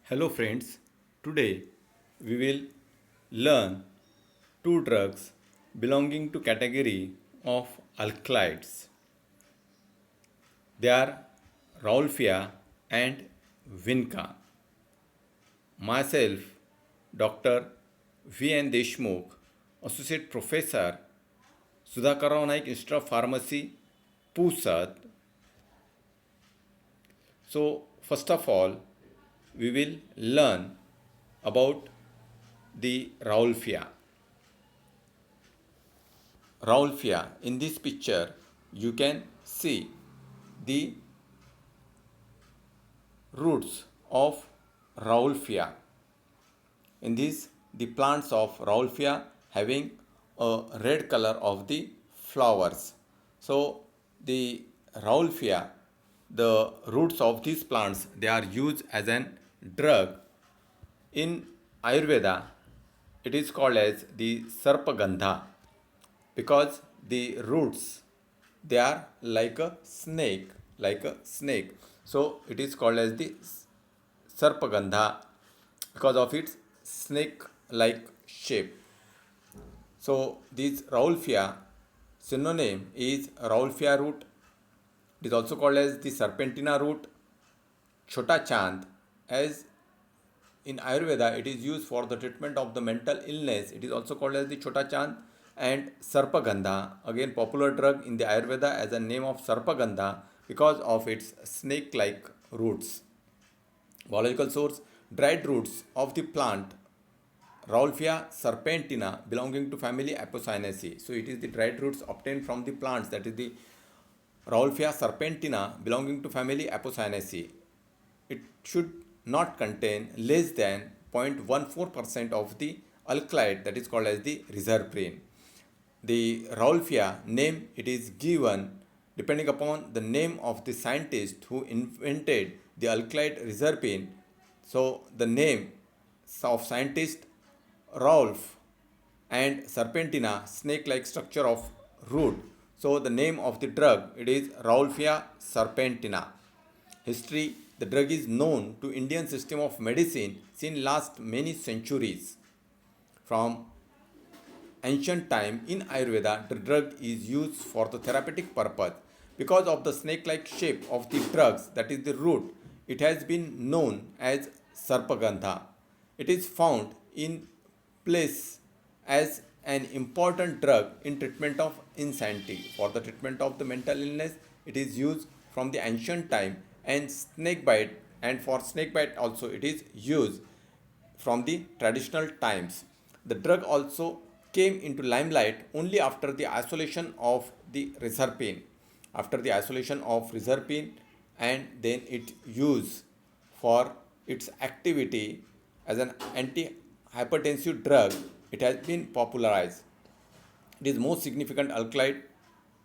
Hello friends, today we will learn two drugs belonging to category of alkalides. They are Raulfia and Vinca. Myself, Dr. V. N. Deshmukh, Associate Professor, Sudhakarrao Naik Institute of Pharmacy, Pusat. So, first of all, we will learn about the Raulfia. Raulfia. In this picture, you can see the roots of Raulfia. In this, the plants of Raulfia having a red color of the flowers. So, the Raulfia, the roots of these plants, they are used as an drug. In Ayurveda, it is called as the Sarpagandha because the roots they are like a snake, so it is called as the Sarpagandha because of its snake like shape. So this Raulfia synonym is Raulfia root. It is also called as the Serpentina root, Chota Chand. As in Ayurveda, it is used for the treatment of the mental illness. It is also called as the Chota Chand and Sarpagandha. Again, popular drug in the Ayurveda as a name of Sarpagandha because of its snake-like roots. Biological source: dried roots of the plant Raulfia serpentina belonging to family Apocynaceae. So it is the dried roots obtained from the plants, that is the Raulfia serpentina belonging to family Apocynaceae. It should not contain less than 0.14% of the alkaloid, that is called as the reserpine. The Raulfia name it is given depending upon the name of the scientist who invented the alkaloid reserpine. So the name of scientist Rolf and serpentina snake-like structure of root. So the name of the drug it is Raulfia serpentina. History: the drug is known to Indian system of medicine since last many centuries. From ancient time in Ayurveda, the drug is used for the therapeutic purpose. Because of the snake-like shape of the drugs, that is the root, it has been known as Sarpagandha. It is found in place as an important drug in treatment of insanity. For the treatment of the mental illness, it is used from the ancient time, and snake bite, and for snake bite also it is used from the traditional times. The drug also came into limelight only after the isolation of the reserpine. After the isolation of reserpine, and then it used for its activity as an anti-hypertensive drug, it has been popularized. It is most significant alkaloid.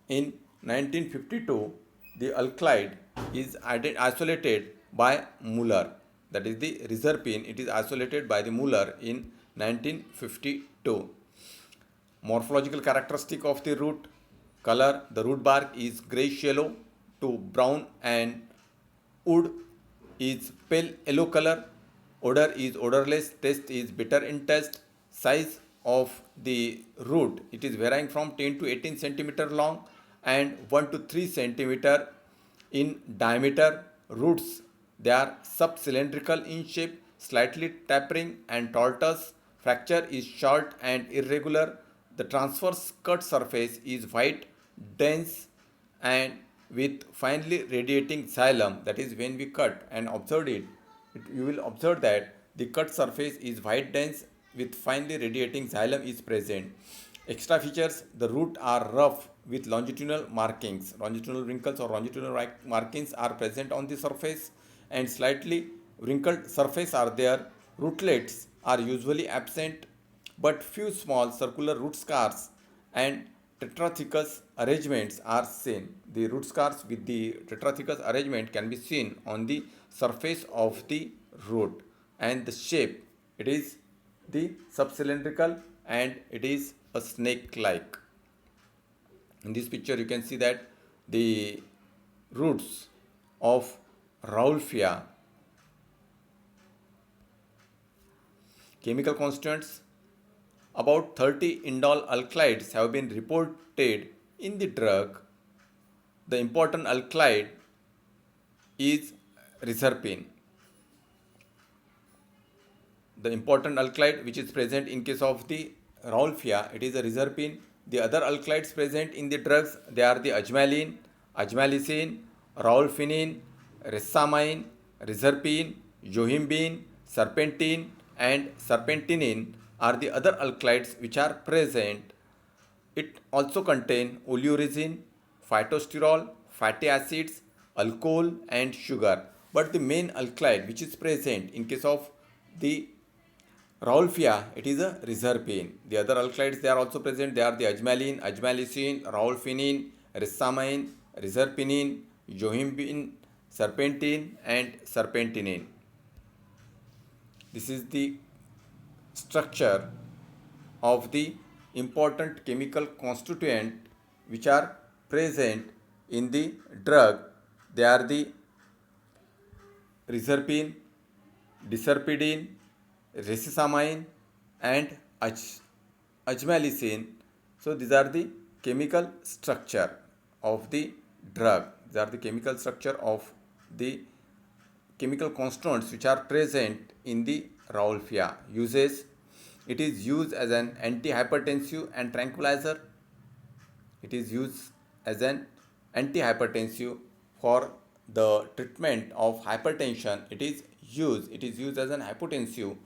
In 1952, the alkaloid is isolated by Muller. That is the reserpine. It is isolated by the Muller in 1952. Morphological characteristic of the root: color, the root bark is grayish yellow to brown and wood is pale yellow color. Odor is odorless. Taste is bitter in taste. Size of the root it is varying from 10 to 18 centimeter long and 1 to 3 centimeter in diameter. Roots they are subcylindrical in shape, slightly tapering and tortuous. Fracture is short and irregular. The transverse cut surface is white, dense, and with finely radiating xylem. That is, when we cut and observe you will observe that the cut surface is white, dense, with finely radiating xylem is present. Extra features: the root are rough with longitudinal markings. Longitudinal wrinkles or longitudinal markings are present on the surface, and slightly wrinkled surface are there. Rootlets are usually absent, but few small circular root scars and tetrathecous arrangements are seen. The root scars with the tetrathecous arrangement can be seen on the surface of the root, and the shape it is the subcylindrical and it is a snake like. In this picture you can see that the roots of Raulfia chemical constituents. About 30 indol alkydes have been reported in the drug. The important alkylide is reserpine. The important alkylide which is present in case of the Rauwolfia, it is a reserpine. The other alkylides present in the drugs, they are the ajmalin, ajmalicin, rauwolfinin, resamine, reserpine, yohimbine, serpentine and serpentinin are the other alkylides which are present. It also contains oleoresin, phytosterol, fatty acids, alcohol and sugar. But the main alkylide which is present in case of the Rauwolfia, it is a reserpine. The other alkylides they are also present. They are the ajmalin, ajmalicin, rauwolfinin, resamine, reserpinin, yohimbine, serpentine and serpentinin. This is the structure of the important chemical constituent which are present in the drug. They are the reserpine, diserpidine, resamine and ajmalicin. So these are the chemical structure of the drug. These are the chemical structure of the chemical constituents which are present in the Rauwolfia. Uses: it is used as an antihypertensive and tranquilizer. It is used as an antihypertensive for the treatment of hypertension. It is used as an hypotensive.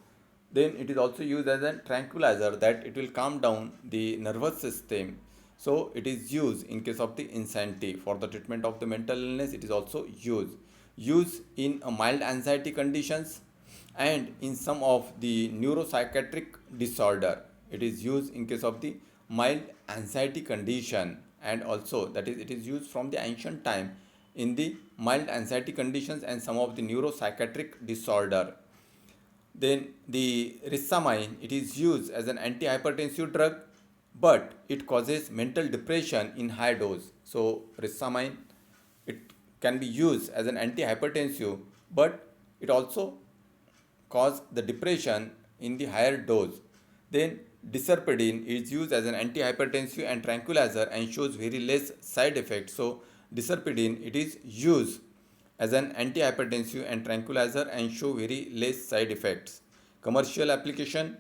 Then it is also used as a tranquilizer, that it will calm down the nervous system. So it is used in case of the insanity. For the treatment of the mental illness, it is also used in a mild anxiety conditions and in some of the neuropsychiatric disorder. It is used in case of the mild anxiety condition, and also that is it is used from the ancient time in the mild anxiety conditions and some of the neuropsychiatric disorder. Then the resamine, it is used as an antihypertensive drug, but it causes mental depression in high dose. So resamine, it can be used as an antihypertensive, but it also cause the depression in the higher dose. Then diserpidine is used as an antihypertensive and tranquilizer and shows very less side effects. So diserpidine, it is used as an antihypertensive and tranquilizer and show very less side effects. Commercial application: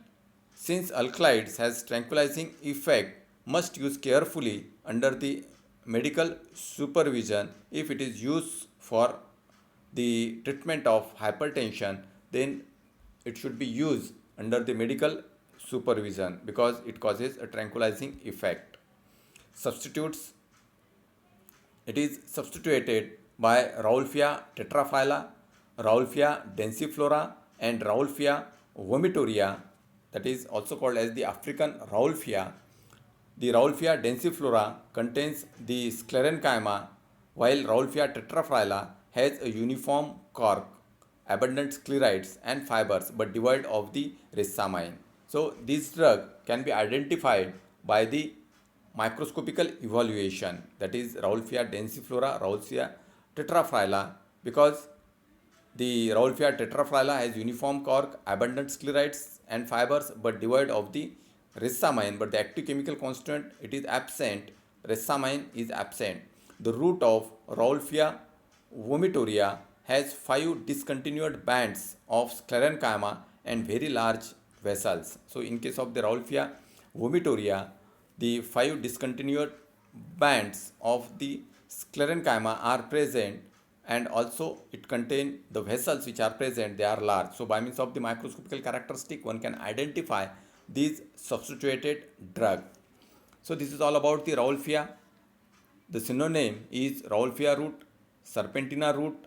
since alkaloids has tranquilizing effect, must use carefully under the medical supervision. If it is used for the treatment of hypertension, then it should be used under the medical supervision because it causes a tranquilizing effect. Substitutes: it is substituted by Rauwolfia tetraphylla, Rauwolfia densiflora, and Rauwolfia vomitoria, that is also called as the African Rauwolfia. The Rauwolfia densiflora contains the sclerenchyma, while Rauwolfia tetraphylla has a uniform cork, abundant sclerites and fibers, but devoid of the resamine. So this drug can be identified by the microscopical evaluation, that is Rauwolfia densiflora, Rauwolfia tetraphylla, because the Rauwolfia tetraphylla has uniform cork, abundant sclerites and fibers, but devoid of the resamine, but the active chemical constituent it is absent, resamine is absent. The root of Rauwolfia vomitoria has 5 discontinued bands of sclerenchyma and very large vessels. So in case of the Rauwolfia vomitoria, the 5 discontinued bands of the sclerenchyma are present, and also it contain the vessels which are present, they are large. So by means of the microscopical characteristic, one can identify these substituted drug. So this is all about the Rauwolfia. The synonym is Rauwolfia root, Serpentina root,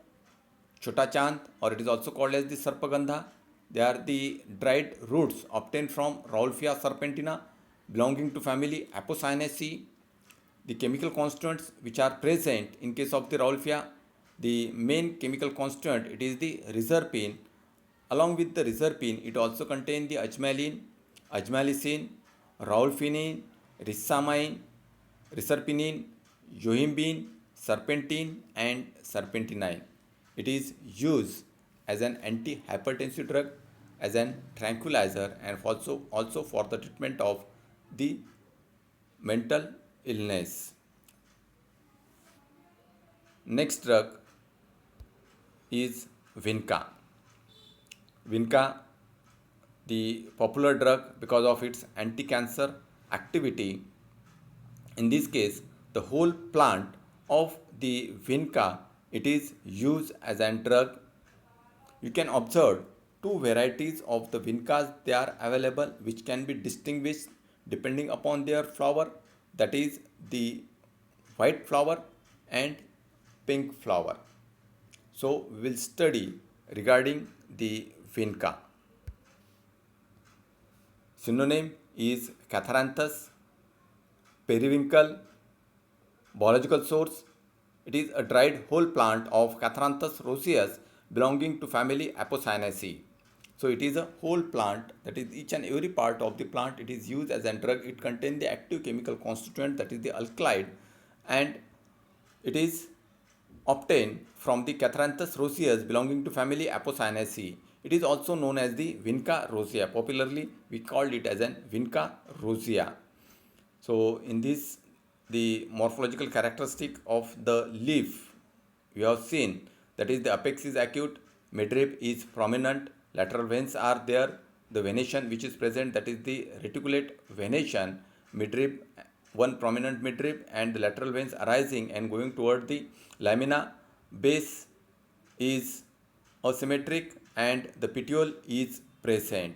Chota Chant, or it is also called as the Sarpagandha. They are the dried roots obtained from Rauwolfia serpentina belonging to family Apocynaceae. The chemical constituents which are present in case of the Rauwolfia, the main chemical constituent it is the reserpine. Along with the reserpine, it also contains the ajmalin, ajmalicin, rauwolfinin, resamine, reserpinin, yohimbine, serpentine and serpentinine. It is used as an antihypertensive drug. as an tranquilizer and also for the treatment of the mental illness. Next drug is Vinca. Vinca, the popular drug because of its anti-cancer activity. In this case, the whole plant of the Vinca, it is used as a drug. You can observe two varieties of the Vincas they are available, which can be distinguished depending upon their flower, that is the white flower and pink flower. So we will study regarding the Vinca. Synonym is Catharanthus. Periwinkle. Biological source. It is a dried whole plant of Catharanthus roseus belonging to family Apocynaceae. So it is a whole plant, that is each and every part of the plant it is used as a drug. It contains the active chemical constituent, that is the alkaloid, and it is obtained from the Catharanthus roseus belonging to family Apocynaceae. It is also known as the Vinca rosea. Popularly, we called it as an Vinca rosea. So, in this, the morphological characteristic of the leaf we have seen, that is the apex is acute, midrib is prominent, lateral veins are there, the venation which is present, that is the reticulate venation, midrib, one prominent midrib, and the lateral veins arising and going toward the lamina. Base is asymmetric and the petiole is present.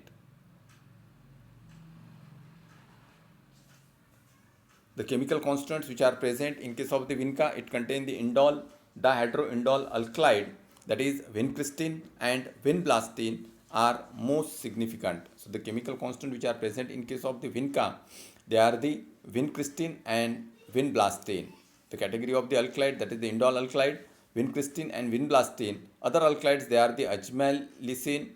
The chemical constituents which are present in case of the Vinca, it contains the indole, dihydroindole alkylide, that is vincristine and vinblastine are most significant. So the chemical constituents which are present in case of the Vinca, they are the vincristine and vinblastine. The category of the alkylide, that is the indole alkylide, vincristine and vinblastine. Other alkylides, they are the ajmalicine,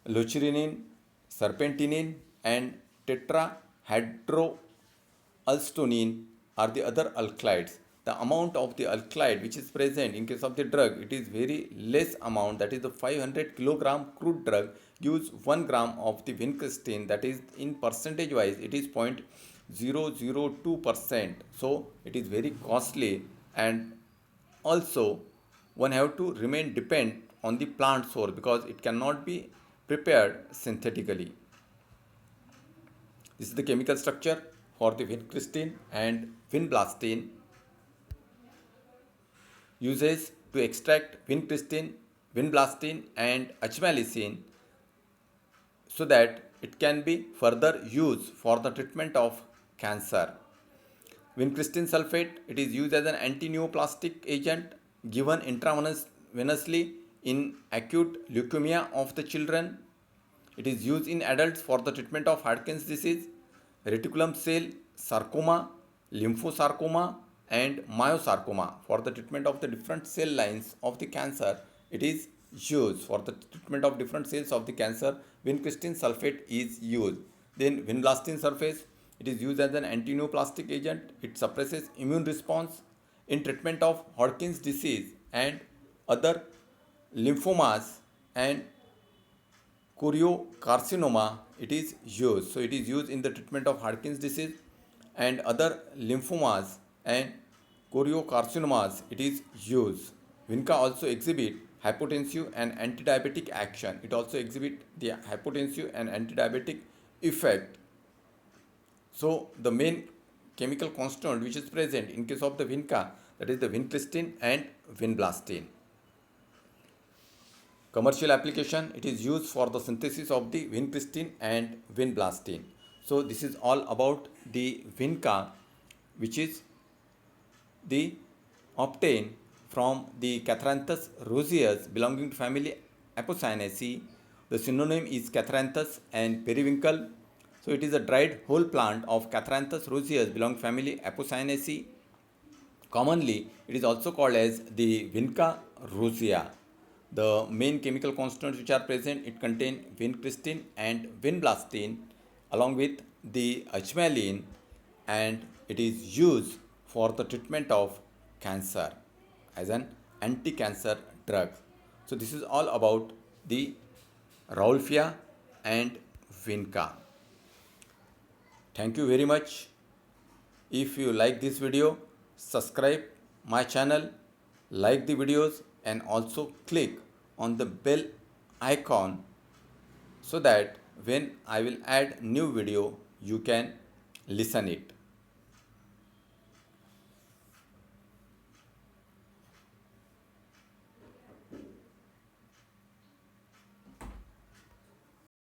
leucirinin, serpentinine and tetrahydroalstonine are the other alkylides. The amount of the alkylide which is present in case of the drug, it is very less amount, that is the 500 kilogram crude drug gives 1 gram of the vincristine, that is in percentage wise it is 0.002%. So it is very costly, and also one have to remain dependent on the plant source because it cannot be prepared synthetically. This is the chemical structure for the vincristine and vinblastine. Uses to extract vincristine, vinblastine and ajmalicine so that it can be further used for the treatment of cancer. Vincristine sulfate, it is used as an anti-neoplastic agent given intravenously in acute leukemia of the children. It is used in adults for the treatment of Hodgkin's disease, reticulum cell sarcoma, lymphosarcoma and myosarcoma. For the treatment of the different cell lines of the cancer, it is used. For the treatment of different cells of the cancer, vincristine sulfate is used. Then vinblastine sulfate, it is used as an antineoplastic agent. It suppresses immune response in treatment of Hodgkin's disease and other lymphomas and choriocarcinoma. It is used. So it is used in the treatment of Hodgkin's disease and other lymphomas and choriocarcinomas. It is used. Vinca also exhibit hypotensive and antidiabetic action. It also exhibit the hypotensive and antidiabetic effect. So the main chemical constituent which is present in case of the Vinca, that is the vincristine and vinblastine. Commercial application, it is used for the synthesis of the vincristine and vinblastine. So this is all about the Vinca, which is the obtained from the Catharanthus roseus belonging to family Apocynaceae. The synonym is Catharanthus and periwinkle. So it is a dried whole plant of Catharanthus roseus belonging to family Apocynaceae. Commonly, it is also called as the Vinca rosea. The main chemical constituents which are present, it contain vincristine and vinblastine along with the ajmaline, and it is used for the treatment of cancer as an anti-cancer drug. So this is all about the Raulfia and Vinca. Thank you very much. If you like this video, subscribe my channel, like the videos and also click on the bell icon so that when I will add new video, you can listen it.